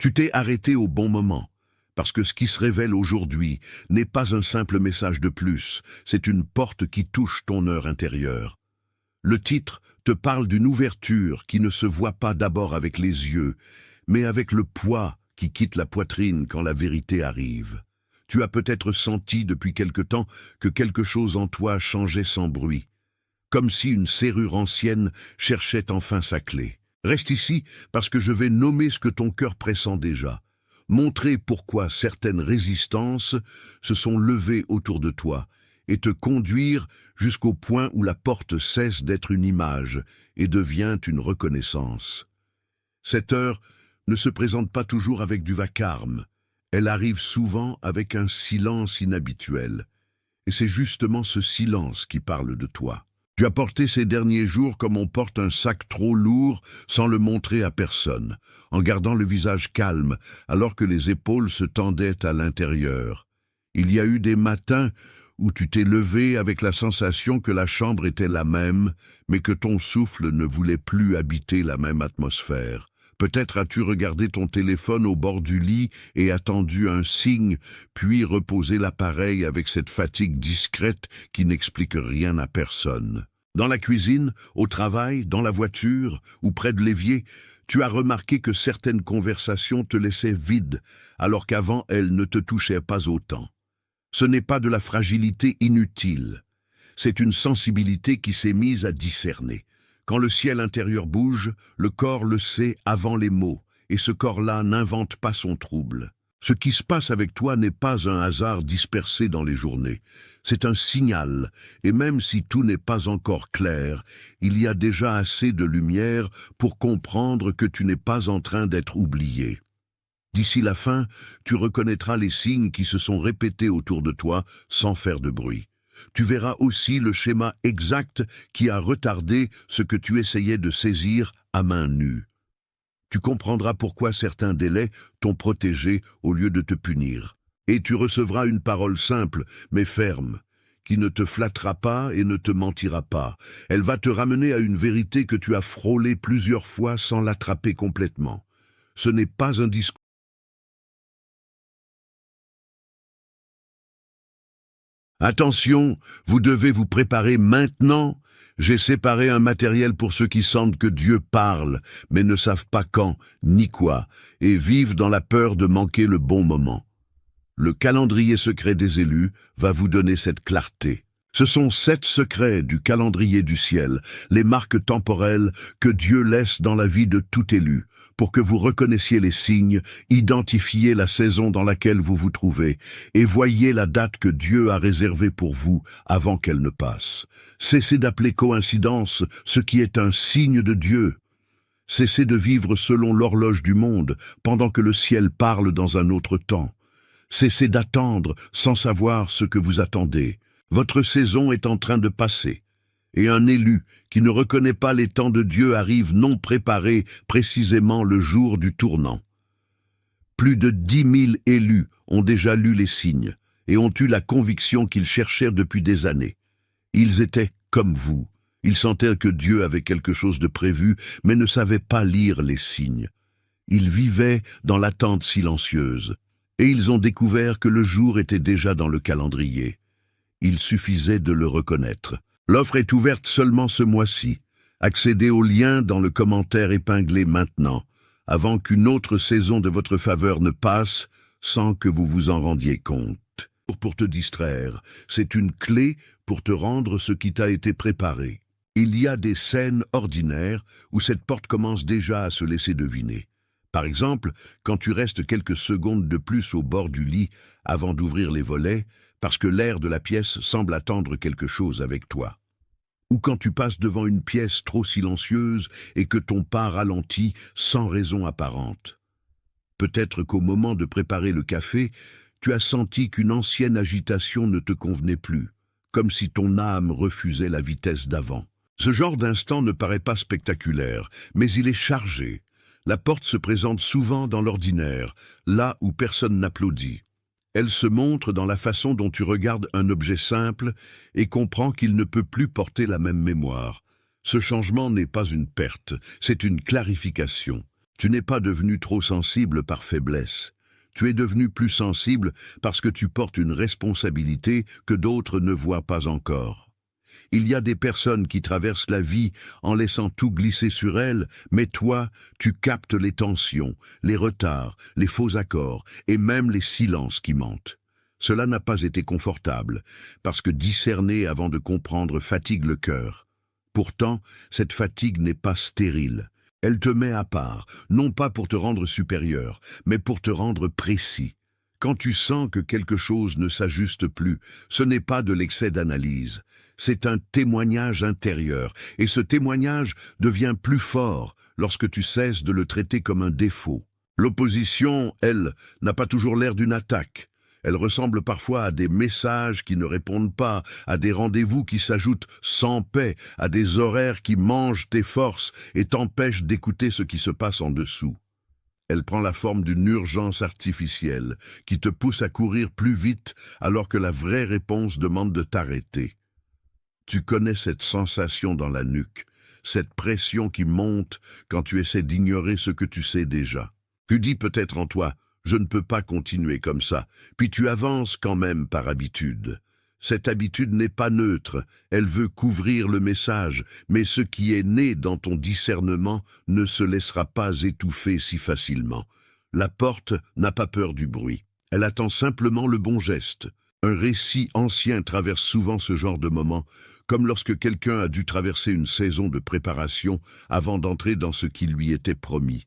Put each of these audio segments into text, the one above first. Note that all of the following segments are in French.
Tu t'es arrêté au bon moment, parce que ce qui se révèle aujourd'hui n'est pas un simple message de plus, c'est une porte qui touche ton heure intérieure. Le titre te parle d'une ouverture qui ne se voit pas d'abord avec les yeux, mais avec le poids qui quitte la poitrine quand la vérité arrive. Tu as peut-être senti depuis quelque temps que quelque chose en toi changeait sans bruit, comme si une serrure ancienne cherchait enfin sa clé. Reste ici parce que je vais nommer ce que ton cœur pressent déjà, montrer pourquoi certaines résistances se sont levées autour de toi et te conduire jusqu'au point où la porte cesse d'être une image et devient une reconnaissance. Cette heure ne se présente pas toujours avec du vacarme, elle arrive souvent avec un silence inhabituel, et c'est justement ce silence qui parle de toi. Tu as porté ces derniers jours comme on porte un sac trop lourd sans le montrer à personne, en gardant le visage calme alors que les épaules se tendaient à l'intérieur. Il y a eu des matins où tu t'es levé avec la sensation que la chambre était la même, mais que ton souffle ne voulait plus habiter la même atmosphère. Peut-être as-tu regardé ton téléphone au bord du lit et attendu un signe, puis reposé l'appareil avec cette fatigue discrète qui n'explique rien à personne. Dans la cuisine, au travail, dans la voiture ou près de l'évier, tu as remarqué que certaines conversations te laissaient vide, alors qu'avant elles ne te touchaient pas autant. Ce n'est pas de la fragilité inutile, c'est une sensibilité qui s'est mise à discerner. Quand le ciel intérieur bouge, le corps le sait avant les mots, et ce corps-là n'invente pas son trouble. Ce qui se passe avec toi n'est pas un hasard dispersé dans les journées, c'est un signal, et même si tout n'est pas encore clair, il y a déjà assez de lumière pour comprendre que tu n'es pas en train d'être oublié. D'ici la fin, tu reconnaîtras les signes qui se sont répétés autour de toi sans faire de bruit. Tu verras aussi le schéma exact qui a retardé ce que tu essayais de saisir à main nue. Tu comprendras pourquoi certains délais t'ont protégé au lieu de te punir. Et tu recevras une parole simple, mais ferme, qui ne te flattera pas et ne te mentira pas. Elle va te ramener à une vérité que tu as frôlée plusieurs fois sans l'attraper complètement. Ce n'est pas un discours. Attention, vous devez vous préparer maintenant. J'ai séparé un matériel pour ceux qui sentent que Dieu parle, mais ne savent pas quand, ni quoi, et vivent dans la peur de manquer le bon moment. Le calendrier secret des élus va vous donner cette clarté. Ce sont 7 secrets du calendrier du ciel, les marques temporelles que Dieu laisse dans la vie de tout élu, pour que vous reconnaissiez les signes, identifiez la saison dans laquelle vous vous trouvez, et voyez la date que Dieu a réservée pour vous avant qu'elle ne passe. Cessez d'appeler coïncidence ce qui est un signe de Dieu. Cessez de vivre selon l'horloge du monde, pendant que le ciel parle dans un autre temps. Cessez d'attendre sans savoir ce que vous attendez. Votre saison est en train de passer, et un élu qui ne reconnaît pas les temps de Dieu arrive non préparé précisément le jour du tournant. Plus de 10 000 élus ont déjà lu les signes et ont eu la conviction qu'ils cherchèrent depuis des années. Ils étaient comme vous, ils sentaient que Dieu avait quelque chose de prévu, mais ne savaient pas lire les signes. Ils vivaient dans l'attente silencieuse, et ils ont découvert que le jour était déjà dans le calendrier. Il suffisait de le reconnaître. L'offre est ouverte seulement ce mois-ci. Accédez au lien dans le commentaire épinglé maintenant, avant qu'une autre saison de votre faveur ne passe sans que vous vous en rendiez compte. Pour te distraire, c'est une clé pour te rendre ce qui t'a été préparé. Il y a des scènes ordinaires où cette porte commence déjà à se laisser deviner. Par exemple, quand tu restes quelques secondes de plus au bord du lit avant d'ouvrir les volets, parce que l'air de la pièce semble attendre quelque chose avec toi. Ou quand tu passes devant une pièce trop silencieuse et que ton pas ralentit sans raison apparente. Peut-être qu'au moment de préparer le café, tu as senti qu'une ancienne agitation ne te convenait plus, comme si ton âme refusait la vitesse d'avant. Ce genre d'instant ne paraît pas spectaculaire, mais il est chargé. La porte se présente souvent dans l'ordinaire, là où personne n'applaudit. Elle se montre dans la façon dont tu regardes un objet simple et comprends qu'il ne peut plus porter la même mémoire. Ce changement n'est pas une perte, c'est une clarification. Tu n'es pas devenu trop sensible par faiblesse. Tu es devenu plus sensible parce que tu portes une responsabilité que d'autres ne voient pas encore. Il y a des personnes qui traversent la vie en laissant tout glisser sur elles, mais toi, tu captes les tensions, les retards, les faux accords et même les silences qui mentent. Cela n'a pas été confortable, parce que discerner avant de comprendre fatigue le cœur. Pourtant, cette fatigue n'est pas stérile. Elle te met à part, non pas pour te rendre supérieur, mais pour te rendre précis. Quand tu sens que quelque chose ne s'ajuste plus, ce n'est pas de l'excès d'analyse. C'est un témoignage intérieur, et ce témoignage devient plus fort lorsque tu cesses de le traiter comme un défaut. L'opposition, elle, n'a pas toujours l'air d'une attaque. Elle ressemble parfois à des messages qui ne répondent pas, à des rendez-vous qui s'ajoutent sans paix, à des horaires qui mangent tes forces et t'empêchent d'écouter ce qui se passe en dessous. Elle prend la forme d'une urgence artificielle qui te pousse à courir plus vite alors que la vraie réponse demande de t'arrêter. Tu connais cette sensation dans la nuque, cette pression qui monte quand tu essaies d'ignorer ce que tu sais déjà. Tu dis peut-être en toi « je ne peux pas continuer comme ça », puis tu avances quand même par habitude. Cette habitude n'est pas neutre, elle veut couvrir le message, mais ce qui est né dans ton discernement ne se laissera pas étouffer si facilement. La porte n'a pas peur du bruit, elle attend simplement le bon geste. Un récit ancien traverse souvent ce genre de moment, comme lorsque quelqu'un a dû traverser une saison de préparation avant d'entrer dans ce qui lui était promis.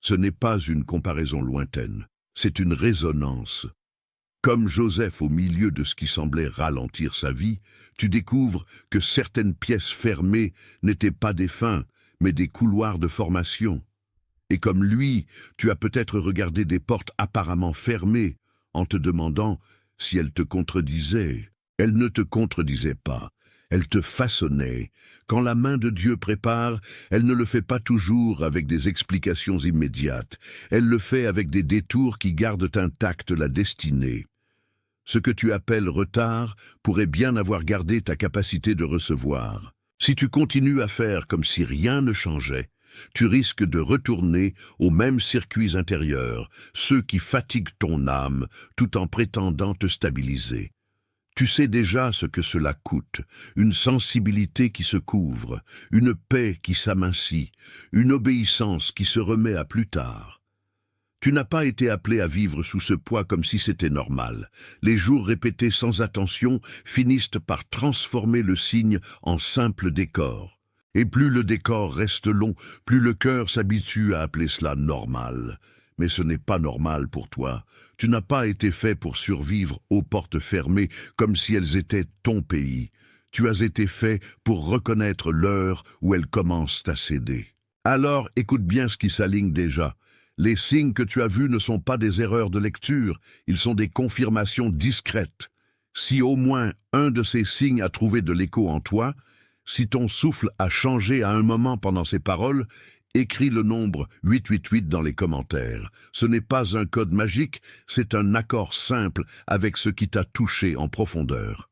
Ce n'est pas une comparaison lointaine, c'est une résonance. Comme Joseph au milieu de ce qui semblait ralentir sa vie, tu découvres que certaines pièces fermées n'étaient pas des fins, mais des couloirs de formation. Et comme lui, tu as peut-être regardé des portes apparemment fermées en te demandant si elles te contredisaient. Elles ne te contredisaient pas. Elle te façonnait. Quand la main de Dieu prépare, elle ne le fait pas toujours avec des explications immédiates. Elle le fait avec des détours qui gardent intacte la destinée. Ce que tu appelles retard pourrait bien avoir gardé ta capacité de recevoir. Si tu continues à faire comme si rien ne changeait, tu risques de retourner aux mêmes circuits intérieurs, ceux qui fatiguent ton âme tout en prétendant te stabiliser. Tu sais déjà ce que cela coûte, une sensibilité qui se couvre, une paix qui s'amincit, une obéissance qui se remet à plus tard. Tu n'as pas été appelé à vivre sous ce poids comme si c'était normal. Les jours répétés sans attention finissent par transformer le signe en simple décor. Et plus le décor reste long, plus le cœur s'habitue à appeler cela normal. Mais ce n'est pas normal pour toi. Tu n'as pas été fait pour survivre aux portes fermées comme si elles étaient ton pays. Tu as été fait pour reconnaître l'heure où elles commencent à céder. Alors écoute bien ce qui s'aligne déjà. Les signes que tu as vus ne sont pas des erreurs de lecture, ils sont des confirmations discrètes. Si au moins un de ces signes a trouvé de l'écho en toi, si ton souffle a changé à un moment pendant ces paroles, écris le nombre 888 dans les commentaires. Ce n'est pas un code magique, c'est un accord simple avec ce qui t'a touché en profondeur.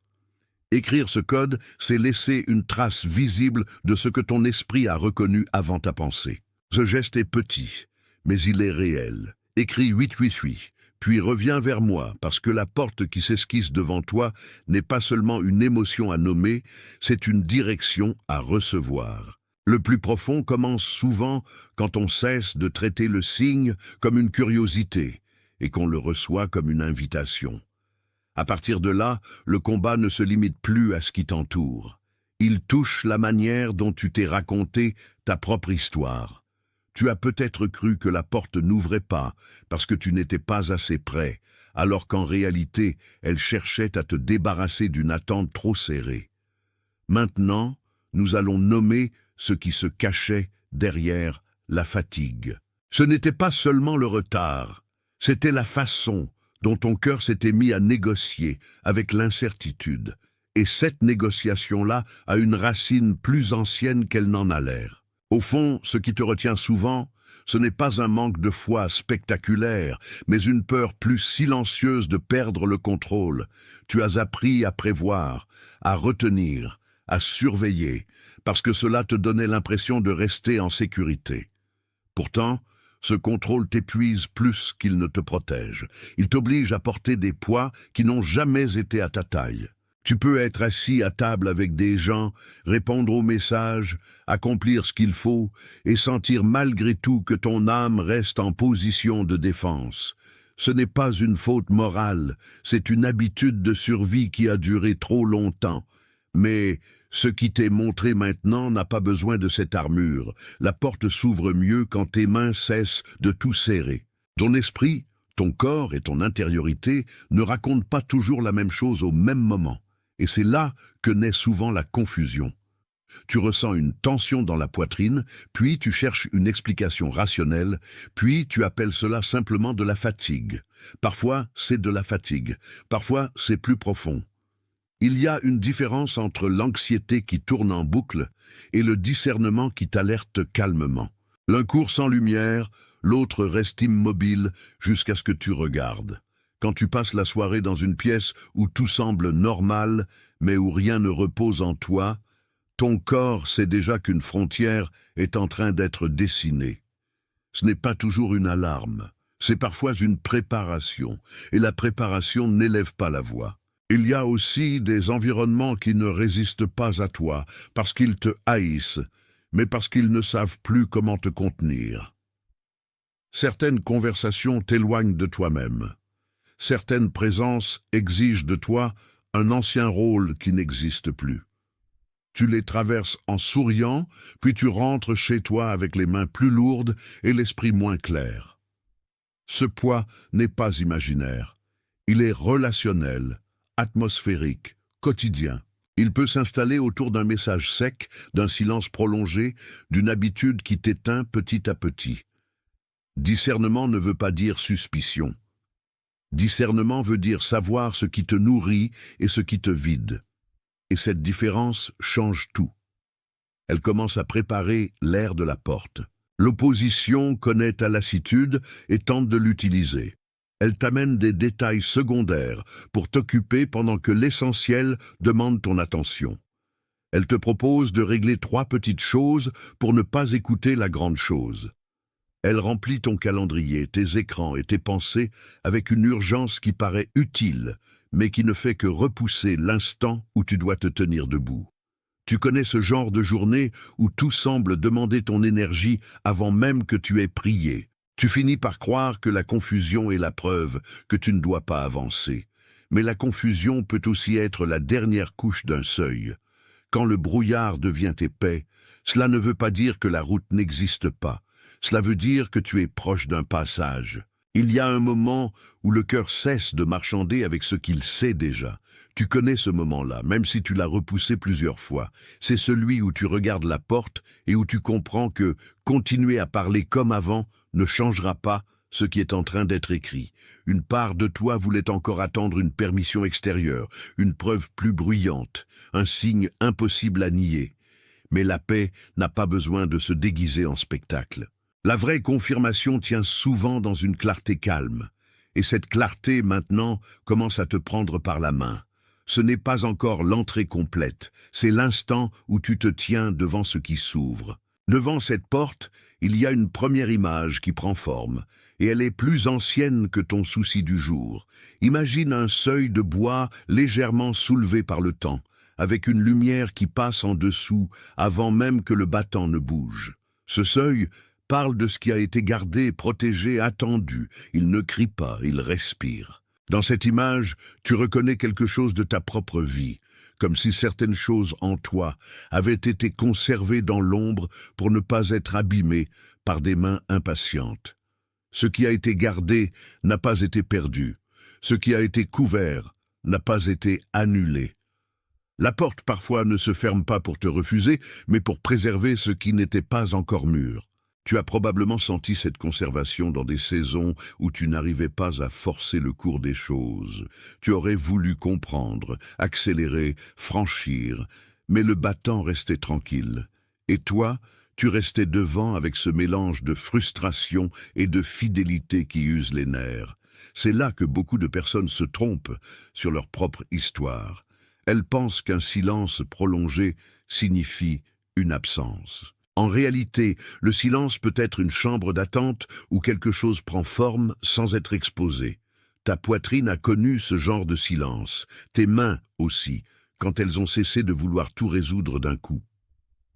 Écrire ce code, c'est laisser une trace visible de ce que ton esprit a reconnu avant ta pensée. Ce geste est petit, mais il est réel. Écris 888, puis reviens vers moi, parce que la porte qui s'esquisse devant toi n'est pas seulement une émotion à nommer, c'est une direction à recevoir. Le plus profond commence souvent quand on cesse de traiter le signe comme une curiosité et qu'on le reçoit comme une invitation. À partir de là, le combat ne se limite plus à ce qui t'entoure. Il touche la manière dont tu t'es raconté ta propre histoire. Tu as peut-être cru que la porte n'ouvrait pas parce que tu n'étais pas assez prêt, alors qu'en réalité, elle cherchait à te débarrasser d'une attente trop serrée. Maintenant, nous allons nommer ce qui se cachait derrière la fatigue. Ce n'était pas seulement le retard, c'était la façon dont ton cœur s'était mis à négocier avec l'incertitude. Et cette négociation-là a une racine plus ancienne qu'elle n'en a l'air. Au fond, ce qui te retient souvent, ce n'est pas un manque de foi spectaculaire, mais une peur plus silencieuse de perdre le contrôle. Tu as appris à prévoir, à retenir, à surveiller, parce que cela te donnait l'impression de rester en sécurité. Pourtant, Ce contrôle t'épuise plus qu'il ne te protège. Il t'oblige à porter des poids qui n'ont jamais été à ta taille. Tu peux être assis à table avec des gens, répondre aux messages, accomplir ce qu'il faut et sentir malgré tout que ton âme reste en position de défense. Ce n'est pas une faute morale, c'est une habitude de survie qui a duré trop longtemps. Mais ce qui t'est montré maintenant n'a pas besoin de cette armure. La porte s'ouvre mieux quand tes mains cessent de tout serrer. Ton esprit, ton corps et ton intériorité ne racontent pas toujours la même chose au même moment. Et c'est là que naît souvent la confusion. Tu ressens une tension dans la poitrine, puis tu cherches une explication rationnelle, puis tu appelles cela simplement de la fatigue. Parfois, c'est de la fatigue. Parfois, c'est plus profond. Il y a une différence entre l'anxiété qui tourne en boucle et le discernement qui t'alerte calmement. L'un court sans lumière, l'autre reste immobile jusqu'à ce que tu regardes. Quand tu passes la soirée dans une pièce où tout semble normal, mais où rien ne repose en toi, ton corps sait déjà qu'une frontière est en train d'être dessinée. Ce n'est pas toujours une alarme, c'est parfois une préparation, et la préparation n'élève pas la voix. Il y a aussi des environnements qui ne résistent pas à toi, parce qu'ils te haïssent, mais parce qu'ils ne savent plus comment te contenir. Certaines conversations t'éloignent de toi-même. Certaines présences exigent de toi un ancien rôle qui n'existe plus. Tu les traverses en souriant, puis tu rentres chez toi avec les mains plus lourdes et l'esprit moins clair. Ce poids n'est pas imaginaire. Il est relationnel, atmosphérique, quotidien. Il peut s'installer autour d'un message sec, d'un silence prolongé, d'une habitude qui t'éteint petit à petit. Discernement ne veut pas dire suspicion. Discernement veut dire savoir ce qui te nourrit et ce qui te vide. Et cette différence change tout. Elle commence à préparer l'air de la porte. L'opposition connaît ta lassitude et tente de l'utiliser. Elle t'amène des détails secondaires pour t'occuper pendant que l'essentiel demande ton attention. Elle te propose de régler 3 petites choses pour ne pas écouter la grande chose. Elle remplit ton calendrier, tes écrans et tes pensées avec une urgence qui paraît utile, mais qui ne fait que repousser l'instant où tu dois te tenir debout. Tu connais ce genre de journée où tout semble demander ton énergie avant même que tu aies prié. Tu finis par croire que la confusion est la preuve que tu ne dois pas avancer. Mais la confusion peut aussi être la dernière couche d'un seuil. Quand le brouillard devient épais, cela ne veut pas dire que la route n'existe pas. Cela veut dire que tu es proche d'un passage. Il y a un moment où le cœur cesse de marchander avec ce qu'il sait déjà. Tu connais ce moment-là, même si tu l'as repoussé plusieurs fois. C'est celui où tu regardes la porte et où tu comprends que continuer à parler comme avant ne changera pas ce qui est en train d'être écrit. Une part de toi voulait encore attendre une permission extérieure, une preuve plus bruyante, un signe impossible à nier. Mais la paix n'a pas besoin de se déguiser en spectacle. La vraie confirmation tient souvent dans une clarté calme. Et cette clarté, maintenant, commence à te prendre par la main. Ce n'est pas encore l'entrée complète, c'est l'instant où tu te tiens devant ce qui s'ouvre. Devant cette porte, il y a une première image qui prend forme, et elle est plus ancienne que ton souci du jour. Imagine un seuil de bois légèrement soulevé par le temps, avec une lumière qui passe en dessous avant même que le battant ne bouge. Ce seuil parle de ce qui a été gardé, protégé, attendu. Il ne crie pas, il respire. Dans cette image, tu reconnais quelque chose de ta propre vie, comme si certaines choses en toi avaient été conservées dans l'ombre pour ne pas être abîmées par des mains impatientes. Ce qui a été gardé n'a pas été perdu. Ce qui a été couvert n'a pas été annulé. La porte parfois ne se ferme pas pour te refuser, mais pour préserver ce qui n'était pas encore mûr. Tu as probablement senti cette conservation dans des saisons où tu n'arrivais pas à forcer le cours des choses. Tu aurais voulu comprendre, accélérer, franchir, mais le battant restait tranquille. Et toi, tu restais devant avec ce mélange de frustration et de fidélité qui use les nerfs. C'est là que beaucoup de personnes se trompent sur leur propre histoire. Elles pensent qu'un silence prolongé signifie une absence. En réalité, le silence peut être une chambre d'attente où quelque chose prend forme sans être exposé. Ta poitrine a connu ce genre de silence, tes mains aussi, quand elles ont cessé de vouloir tout résoudre d'un coup.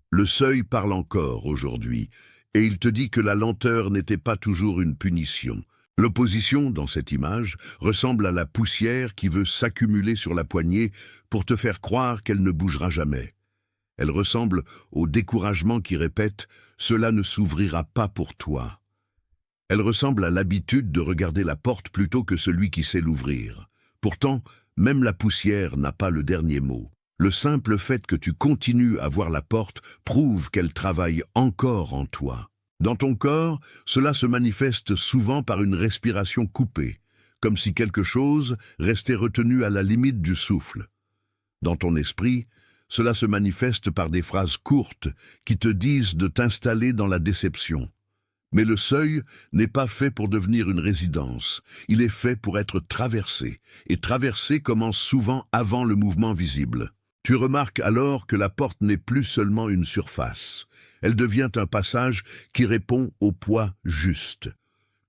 Le seuil parle encore aujourd'hui, et il te dit que la lenteur n'était pas toujours une punition. L'opposition, dans cette image, ressemble à la poussière qui veut s'accumuler sur la poignée pour te faire croire qu'elle ne bougera jamais. Elle ressemble au découragement qui répète « cela ne s'ouvrira pas pour toi ». Elle ressemble à l'habitude de regarder la porte plutôt que celui qui sait l'ouvrir. Pourtant, même la poussière n'a pas le dernier mot. Le simple fait que tu continues à voir la porte prouve qu'elle travaille encore en toi. Dans ton corps, cela se manifeste souvent par une respiration coupée, comme si quelque chose restait retenu à la limite du souffle. Dans ton esprit, cela se manifeste par des phrases courtes qui te disent de t'installer dans la déception. Mais le seuil n'est pas fait pour devenir une résidence, il est fait pour être traversé, et traverser commence souvent avant le mouvement visible. Tu remarques alors que la porte n'est plus seulement une surface, elle devient un passage qui répond au poids juste.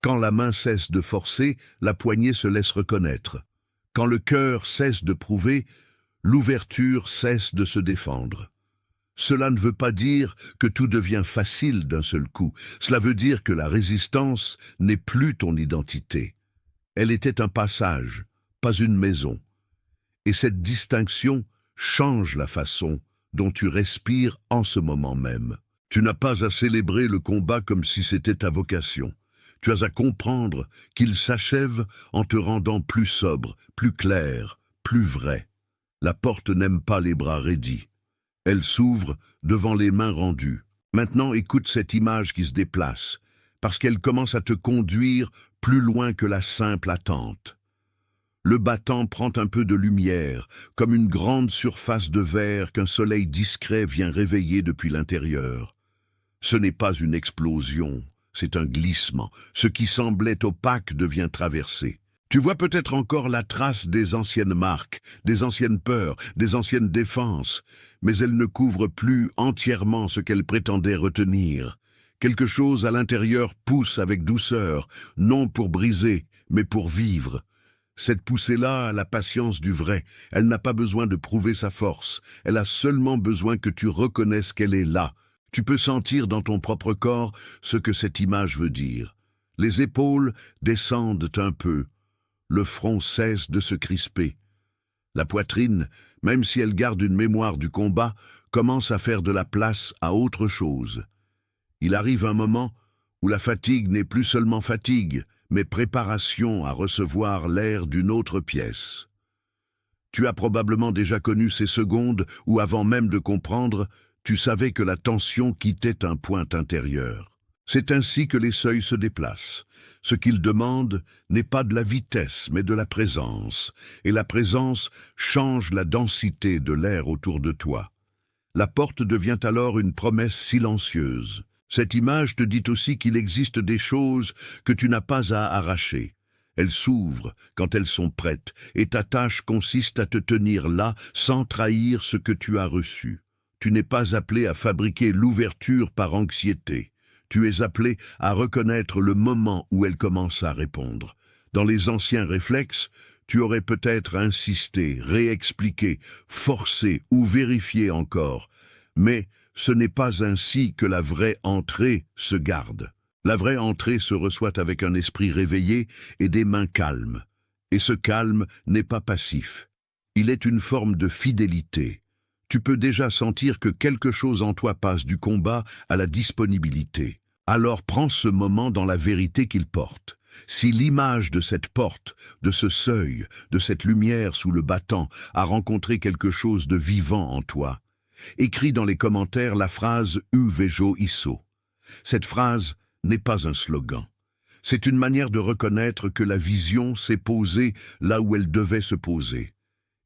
Quand la main cesse de forcer, la poignée se laisse reconnaître. Quand le cœur cesse de prouver, l'ouverture cesse de se défendre. Cela ne veut pas dire que tout devient facile d'un seul coup. Cela veut dire que la résistance n'est plus ton identité. Elle était un passage, pas une maison. Et cette distinction change la façon dont tu respires en ce moment même. Tu n'as pas à célébrer le combat comme si c'était ta vocation. Tu as à comprendre qu'il s'achève en te rendant plus sobre, plus clair, plus vrai. La porte n'aime pas les bras raidis. Elle s'ouvre devant les mains rendues. Maintenant, écoute cette image qui se déplace, parce qu'elle commence à te conduire plus loin que la simple attente. Le battant prend un peu de lumière, comme une grande surface de verre qu'un soleil discret vient réveiller depuis l'intérieur. Ce n'est pas une explosion, c'est un glissement. Ce qui semblait opaque devient traversé. Tu vois peut-être encore la trace des anciennes marques, des anciennes peurs, des anciennes défenses, mais elles ne couvrent plus entièrement ce qu'elles prétendaient retenir. Quelque chose à l'intérieur pousse avec douceur, non pour briser, mais pour vivre. Cette poussée-là a la patience du vrai, elle n'a pas besoin de prouver sa force, elle a seulement besoin que tu reconnaisses qu'elle est là. Tu peux sentir dans ton propre corps ce que cette image veut dire. Les épaules descendent un peu. Le front cesse de se crisper. La poitrine, même si elle garde une mémoire du combat, commence à faire de la place à autre chose. Il arrive un moment où la fatigue n'est plus seulement fatigue, mais préparation à recevoir l'air d'une autre pièce. Tu as probablement déjà connu ces secondes où, avant même de comprendre, tu savais que la tension quittait un point intérieur. C'est ainsi que les seuils se déplacent. Ce qu'ils demandent n'est pas de la vitesse, mais de la présence. Et la présence change la densité de l'air autour de toi. La porte devient alors une promesse silencieuse. Cette image te dit aussi qu'il existe des choses que tu n'as pas à arracher. Elles s'ouvrent quand elles sont prêtes, et ta tâche consiste à te tenir là sans trahir ce que tu as reçu. Tu n'es pas appelé à fabriquer l'ouverture par anxiété. Tu es appelé à reconnaître le moment où elle commence à répondre. Dans les anciens réflexes, tu aurais peut-être insisté, réexpliqué, forcé ou vérifié encore. Mais ce n'est pas ainsi que la vraie entrée se garde. La vraie entrée se reçoit avec un esprit réveillé et des mains calmes. Et ce calme n'est pas passif. Il est une forme de fidélité. Tu peux déjà sentir que quelque chose en toi passe du combat à la disponibilité. Alors prends ce moment dans la vérité qu'il porte. Si l'image de cette porte, de ce seuil, de cette lumière sous le battant a rencontré quelque chose de vivant en toi, écris dans les commentaires la phrase « U vejo isso ». Cette phrase n'est pas un slogan. C'est une manière de reconnaître que la vision s'est posée là où elle devait se poser.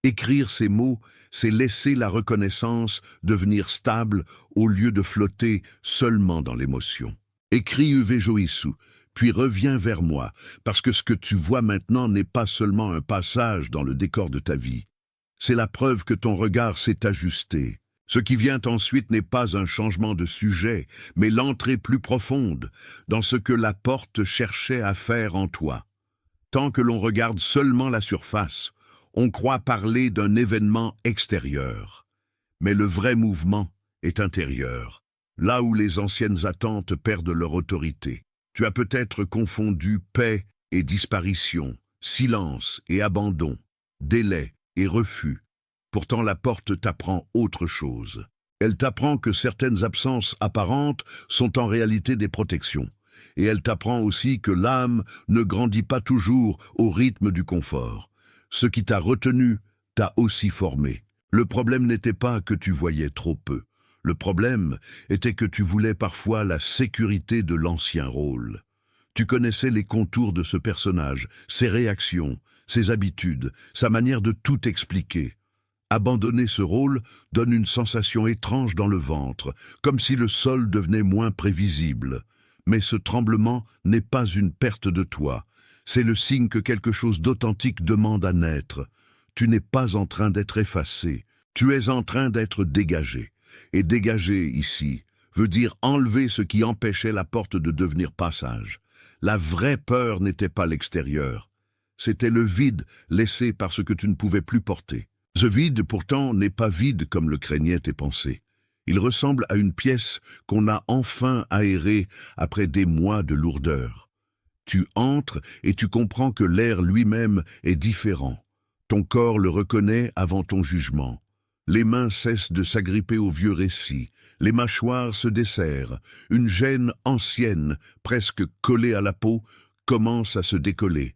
Écrire ces mots, c'est laisser la reconnaissance devenir stable au lieu de flotter seulement dans l'émotion. Écris U vejo isso, puis reviens vers moi, parce que ce que tu vois maintenant n'est pas seulement un passage dans le décor de ta vie. C'est la preuve que ton regard s'est ajusté. Ce qui vient ensuite n'est pas un changement de sujet, mais l'entrée plus profonde dans ce que la porte cherchait à faire en toi. Tant que l'on regarde seulement la surface, on croit parler d'un événement extérieur. Mais le vrai mouvement est intérieur, là où les anciennes attentes perdent leur autorité. Tu as peut-être confondu paix et disparition, silence et abandon, délai et refus. Pourtant la porte t'apprend autre chose. Elle t'apprend que certaines absences apparentes sont en réalité des protections. Et elle t'apprend aussi que l'âme ne grandit pas toujours au rythme du confort. Ce qui t'a retenu t'a aussi formé. Le problème n'était pas que tu voyais trop peu. Le problème était que tu voulais parfois la sécurité de l'ancien rôle. Tu connaissais les contours de ce personnage, ses réactions, ses habitudes, sa manière de tout expliquer. Abandonner ce rôle donne une sensation étrange dans le ventre, comme si le sol devenait moins prévisible. Mais ce tremblement n'est pas une perte de toi. C'est le signe que quelque chose d'authentique demande à naître. Tu n'es pas en train d'être effacé. Tu es en train d'être dégagé. Et dégager, ici, veut dire enlever ce qui empêchait la porte de devenir passage. La vraie peur n'était pas l'extérieur. C'était le vide laissé par ce que tu ne pouvais plus porter. Ce vide, pourtant, n'est pas vide comme le craignaient tes pensées. Il ressemble à une pièce qu'on a enfin aérée après des mois de lourdeur. Tu entres et tu comprends que l'air lui-même est différent. Ton corps le reconnaît avant ton jugement. Les mains cessent de s'agripper aux vieux récits. Les mâchoires se desserrent. Une gêne ancienne, presque collée à la peau, commence à se décoller.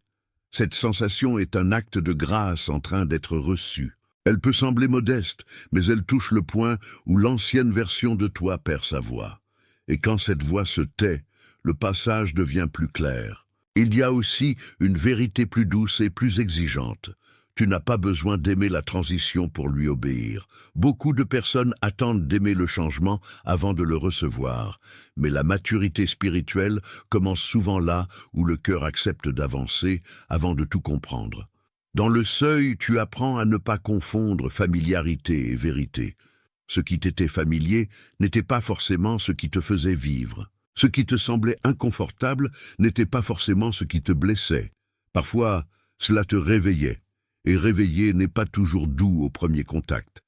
Cette sensation est un acte de grâce en train d'être reçu. Elle peut sembler modeste, mais elle touche le point où l'ancienne version de toi perd sa voix. Et quand cette voix se tait, le passage devient plus clair. Il y a aussi une vérité plus douce et plus exigeante. Tu n'as pas besoin d'aimer la transition pour lui obéir. Beaucoup de personnes attendent d'aimer le changement avant de le recevoir. Mais la maturité spirituelle commence souvent là où le cœur accepte d'avancer avant de tout comprendre. Dans le seuil, tu apprends à ne pas confondre familiarité et vérité. Ce qui t'était familier n'était pas forcément ce qui te faisait vivre. Ce qui te semblait inconfortable n'était pas forcément ce qui te blessait. Parfois, cela te réveillait. Et réveiller n'est pas toujours doux au premier contact.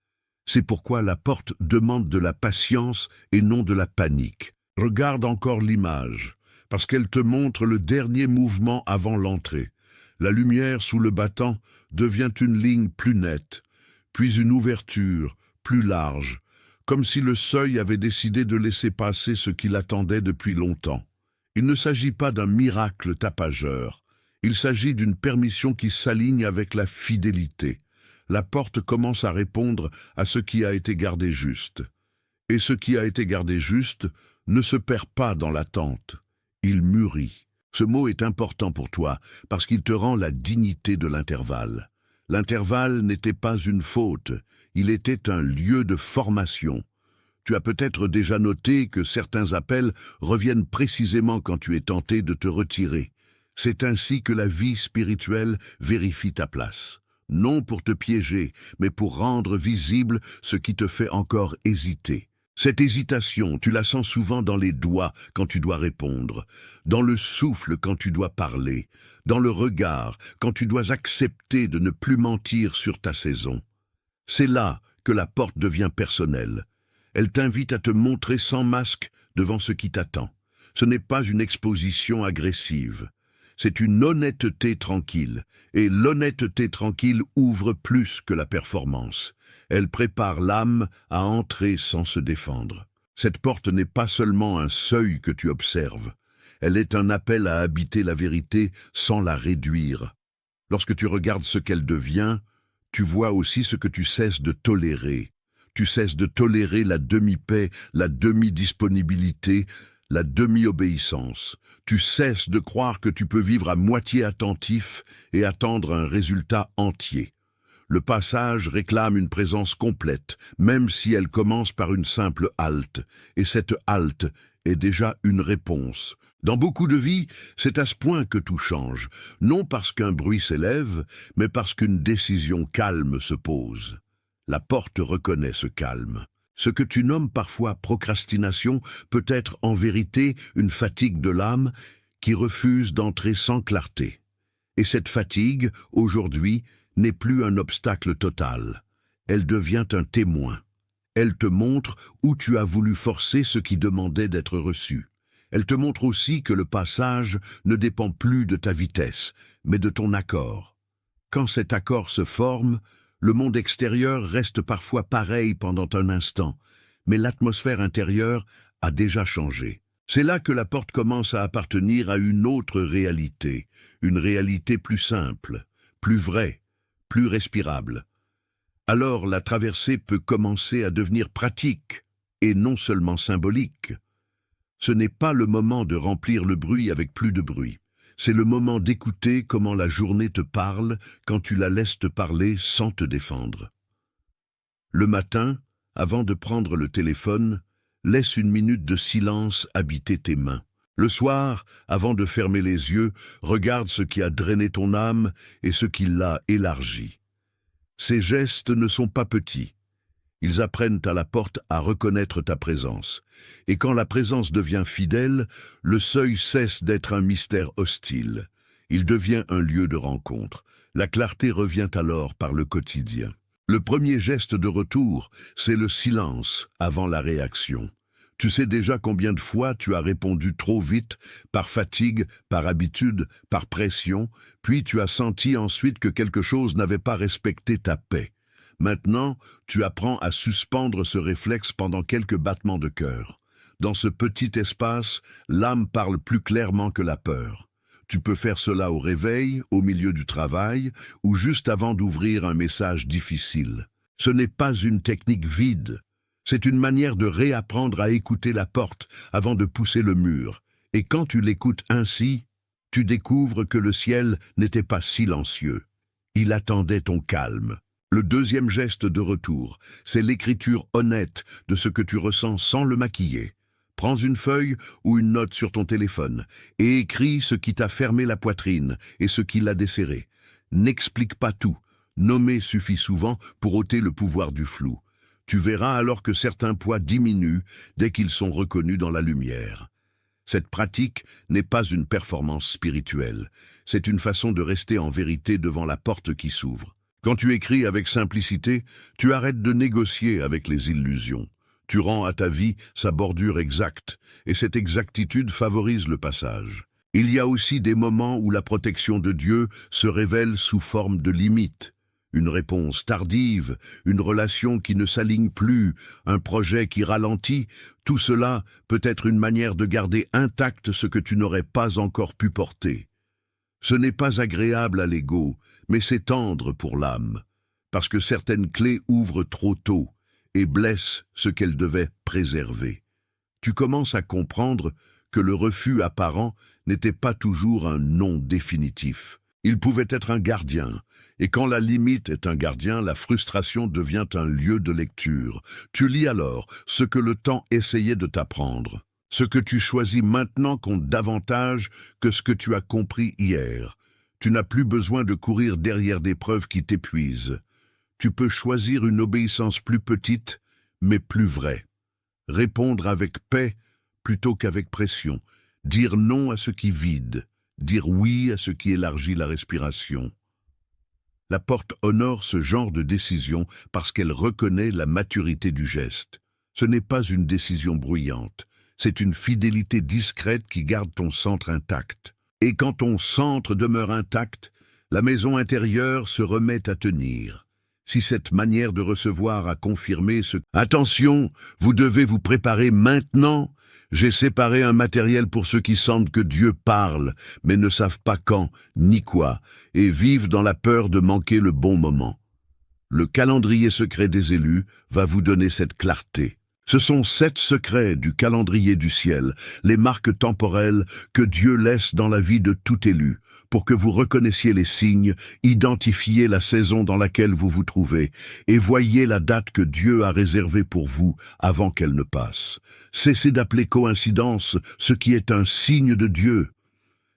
C'est pourquoi la porte demande de la patience et non de la panique. Regarde encore l'image, parce qu'elle te montre le dernier mouvement avant l'entrée. La lumière sous le battant devient une ligne plus nette, puis une ouverture plus large, comme si le seuil avait décidé de laisser passer ce qu'il attendait depuis longtemps. Il ne s'agit pas d'un miracle tapageur. Il s'agit d'une permission qui s'aligne avec la fidélité. La porte commence à répondre à ce qui a été gardé juste. Et ce qui a été gardé juste ne se perd pas dans l'attente. Il mûrit. Ce mot est important pour toi parce qu'il te rend la dignité de l'intervalle. L'intervalle n'était pas une faute, il était un lieu de formation. Tu as peut-être déjà noté que certains appels reviennent précisément quand tu es tenté de te retirer. C'est ainsi que la vie spirituelle vérifie ta place. Non pour te piéger, mais pour rendre visible ce qui te fait encore hésiter. Cette hésitation, tu la sens souvent dans les doigts quand tu dois répondre, dans le souffle quand tu dois parler, dans le regard quand tu dois accepter de ne plus mentir sur ta saison. C'est là que la porte devient personnelle. Elle t'invite à te montrer sans masque devant ce qui t'attend. Ce n'est pas une exposition agressive. C'est une honnêteté tranquille, et l'honnêteté tranquille ouvre plus que la performance. Elle prépare l'âme à entrer sans se défendre. Cette porte n'est pas seulement un seuil que tu observes, elle est un appel à habiter la vérité sans la réduire. Lorsque tu regardes ce qu'elle devient, tu vois aussi ce que tu cesses de tolérer. Tu cesses de tolérer la demi-paix, la demi-disponibilité, la demi-obéissance. Tu cesses de croire que tu peux vivre à moitié attentif et attendre un résultat entier. Le passage réclame une présence complète, même si elle commence par une simple halte, et cette halte est déjà une réponse. Dans beaucoup de vies, c'est à ce point que tout change, non parce qu'un bruit s'élève, mais parce qu'une décision calme se pose. La porte reconnaît ce calme. Ce que tu nommes parfois procrastination peut être en vérité une fatigue de l'âme qui refuse d'entrer sans clarté. Et cette fatigue, aujourd'hui, n'est plus un obstacle total. Elle devient un témoin. Elle te montre où tu as voulu forcer ce qui demandait d'être reçu. Elle te montre aussi que le passage ne dépend plus de ta vitesse, mais de ton accord. Quand cet accord se forme, le monde extérieur reste parfois pareil pendant un instant, mais l'atmosphère intérieure a déjà changé. C'est là que la porte commence à appartenir à une autre réalité, une réalité plus simple, plus vraie, plus respirable. Alors la traversée peut commencer à devenir pratique, et non seulement symbolique. Ce n'est pas le moment de remplir le bruit avec plus de bruit. C'est le moment d'écouter comment la journée te parle quand tu la laisses te parler sans te défendre. Le matin, avant de prendre le téléphone, laisse une minute de silence habiter tes mains. Le soir, avant de fermer les yeux, regarde ce qui a drainé ton âme et ce qui l'a élargi. Ces gestes ne sont pas petits. Ils apprennent à la porte à reconnaître ta présence. Et quand la présence devient fidèle, le seuil cesse d'être un mystère hostile. Il devient un lieu de rencontre. La clarté revient alors par le quotidien. Le premier geste de retour, c'est le silence avant la réaction. Tu sais déjà combien de fois tu as répondu trop vite, par fatigue, par habitude, par pression, puis tu as senti ensuite que quelque chose n'avait pas respecté ta paix. Maintenant, tu apprends à suspendre ce réflexe pendant quelques battements de cœur. Dans ce petit espace, l'âme parle plus clairement que la peur. Tu peux faire cela au réveil, au milieu du travail, ou juste avant d'ouvrir un message difficile. Ce n'est pas une technique vide. C'est une manière de réapprendre à écouter la porte avant de pousser le mur. Et quand tu l'écoutes ainsi, tu découvres que le ciel n'était pas silencieux. Il attendait ton calme. Le deuxième geste de retour, c'est l'écriture honnête de ce que tu ressens sans le maquiller. Prends une feuille ou une note sur ton téléphone et écris ce qui t'a fermé la poitrine et ce qui l'a desserré. N'explique pas tout. Nommer suffit souvent pour ôter le pouvoir du flou. Tu verras alors que certains poids diminuent dès qu'ils sont reconnus dans la lumière. Cette pratique n'est pas une performance spirituelle. C'est une façon de rester en vérité devant la porte qui s'ouvre. Quand tu écris avec simplicité, tu arrêtes de négocier avec les illusions. Tu rends à ta vie sa bordure exacte, et cette exactitude favorise le passage. Il y a aussi des moments où la protection de Dieu se révèle sous forme de limites. Une réponse tardive, une relation qui ne s'aligne plus, un projet qui ralentit, tout cela peut être une manière de garder intact ce que tu n'aurais pas encore pu porter. Ce n'est pas agréable à l'ego, mais c'est tendre pour l'âme, parce que certaines clés ouvrent trop tôt et blessent ce qu'elles devaient préserver. Tu commences à comprendre que le refus apparent n'était pas toujours un non définitif. Il pouvait être un gardien, et quand la limite est un gardien, la frustration devient un lieu de lecture. Tu lis alors ce que le temps essayait de t'apprendre. Ce que tu choisis maintenant compte davantage que ce que tu as compris hier. Tu n'as plus besoin de courir derrière des preuves qui t'épuisent. Tu peux choisir une obéissance plus petite, mais plus vraie. Répondre avec paix plutôt qu'avec pression. Dire non à ce qui vide. Dire oui à ce qui élargit la respiration. La porte honore ce genre de décision parce qu'elle reconnaît la maturité du geste. Ce n'est pas une décision bruyante. C'est une fidélité discrète qui garde ton centre intact. Et quand ton centre demeure intact, la maison intérieure se remet à tenir. Si cette manière de recevoir a confirmé ce... Attention, vous devez vous préparer maintenant. J'ai séparé un matériel pour ceux qui sentent que Dieu parle, mais ne savent pas quand, ni quoi, et vivent dans la peur de manquer le bon moment. Le calendrier secret des élus va vous donner cette clarté. Ce sont 7 secrets du calendrier du ciel, les marques temporelles que Dieu laisse dans la vie de tout élu, pour que vous reconnaissiez les signes, identifiez la saison dans laquelle vous vous trouvez, et voyez la date que Dieu a réservée pour vous avant qu'elle ne passe. Cessez d'appeler coïncidence ce qui est un signe de Dieu.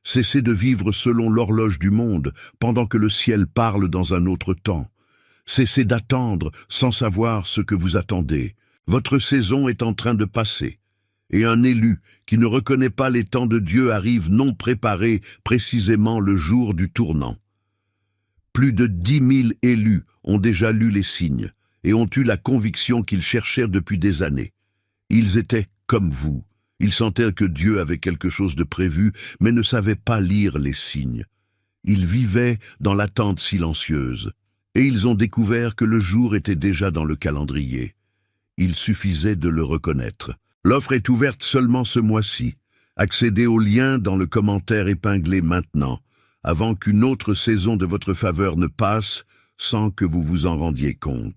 Cessez de vivre selon l'horloge du monde, pendant que le ciel parle dans un autre temps. Cessez d'attendre sans savoir ce que vous attendez. Votre saison est en train de passer, et un élu qui ne reconnaît pas les temps de Dieu arrive non préparé précisément le jour du tournant. Plus de 10 000 élus ont déjà lu les signes et ont eu la conviction qu'ils cherchèrent depuis des années. Ils étaient comme vous. Ils sentaient que Dieu avait quelque chose de prévu, mais ne savaient pas lire les signes. Ils vivaient dans l'attente silencieuse, et ils ont découvert que le jour était déjà dans le calendrier. Il suffisait de le reconnaître. L'offre est ouverte seulement ce mois-ci. Accédez au lien dans le commentaire épinglé maintenant, avant qu'une autre saison de votre faveur ne passe sans que vous vous en rendiez compte.